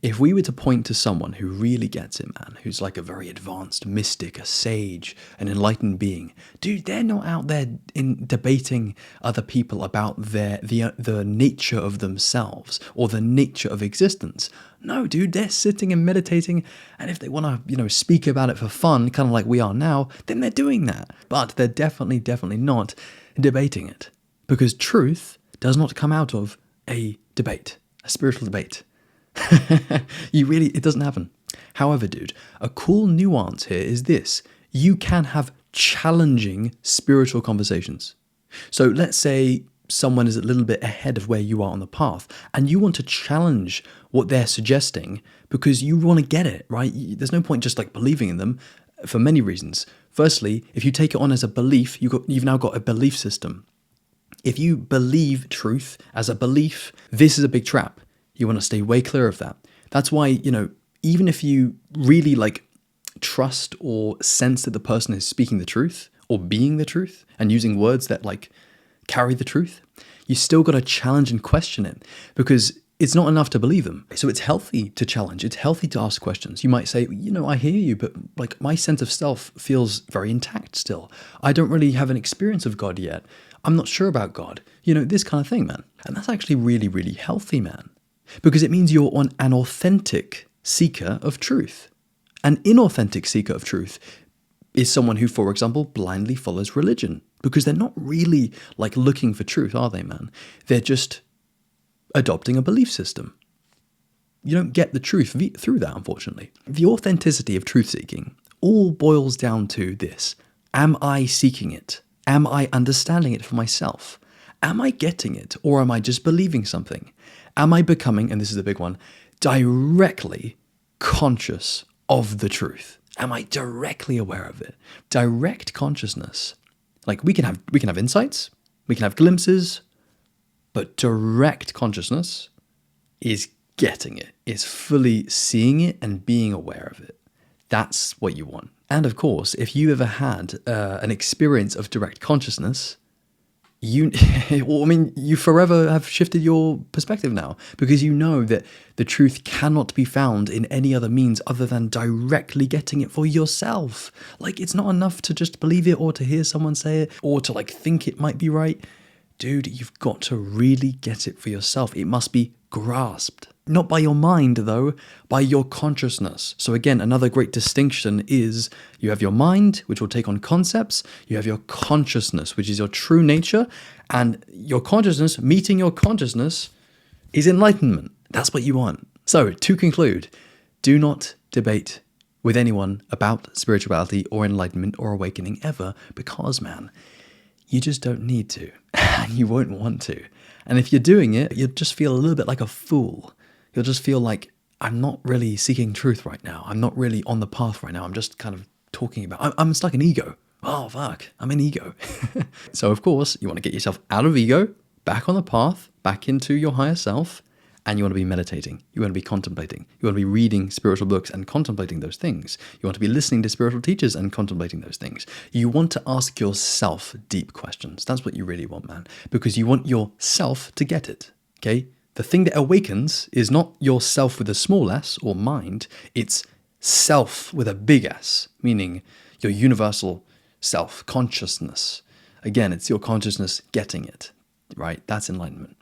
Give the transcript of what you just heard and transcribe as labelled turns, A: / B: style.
A: If we were to point to someone who really gets it, man, who's like a very advanced mystic, a sage, an enlightened being, dude, they're not out there in debating other people about the nature of themselves or the nature of existence. No, dude, they're sitting and meditating, and if they want to, speak about it for fun, kind of like we are now, then they're doing that. But they're definitely not debating it, because truth does not come out of a debate, a spiritual debate. It doesn't happen. However, dude, a cool nuance here is this. You can have challenging spiritual conversations. So let's say someone is a little bit ahead of where you are on the path, and you want to challenge what they're suggesting because you want to get it, right? There's no point just like believing in them for many reasons. Firstly, if you take it on as a belief, you've now got a belief system. If you believe truth as a belief, this is a big trap. You want to stay way clear of that. That's why, even if you really trust or sense that the person is speaking the truth or being the truth and using words that carry the truth, you still got to challenge and question it, because it's not enough to believe them. So it's healthy to challenge. It's healthy to ask questions. You might say, I hear you, but my sense of self feels very intact still. I don't really have an experience of God yet. I'm not sure about God. This kind of thing, man. And that's actually really, really healthy, man. Because it means you're an authentic seeker of truth. An inauthentic seeker of truth is someone who, for example, blindly follows religion, because they're not really looking for truth, are they, man? They're just adopting a belief system. You don't get the truth through that, unfortunately. The authenticity of truth seeking all boils down to this. Am I seeking it? Am I understanding it for myself? Am I getting it, or am I just believing something? Am I becoming, and this is the big one, directly conscious of the truth? Am I directly aware of it? Direct consciousness. We can have insights, we can have glimpses, but direct consciousness is getting it, is fully seeing it and being aware of it. That's what you want. And of course, if you ever had an experience of direct consciousness, you forever have shifted your perspective now, because you know that the truth cannot be found in any other means other than directly getting it for yourself. It's not enough to just believe it or to hear someone say it or to think it might be right. Dude, you've got to really get it for yourself. It must be grasped. Not by your mind, though, by your consciousness. So again, another great distinction is you have your mind, which will take on concepts. You have your consciousness, which is your true nature. And your consciousness, meeting your consciousness, is enlightenment. That's what you want. So to conclude, do not debate with anyone about spirituality or enlightenment or awakening ever, because, man, you just don't need to, and you won't want to. And if you're doing it, you'll just feel a little bit like a fool. You'll just feel like, I'm not really seeking truth right now. I'm not really on the path right now. I'm just kind of talking about, I'm stuck in ego. Oh, fuck, I'm in ego. So, of course, you want to get yourself out of ego, back on the path, back into your higher self, and you want to be meditating. You want to be contemplating. You want to be reading spiritual books and contemplating those things. You want to be listening to spiritual teachers and contemplating those things. You want to ask yourself deep questions. That's what you really want, man, because you want yourself to get it, okay? The thing that awakens is not yourself with a small s or mind, it's self with a big S, meaning your universal self, consciousness. Again, it's your consciousness getting it, right? That's enlightenment.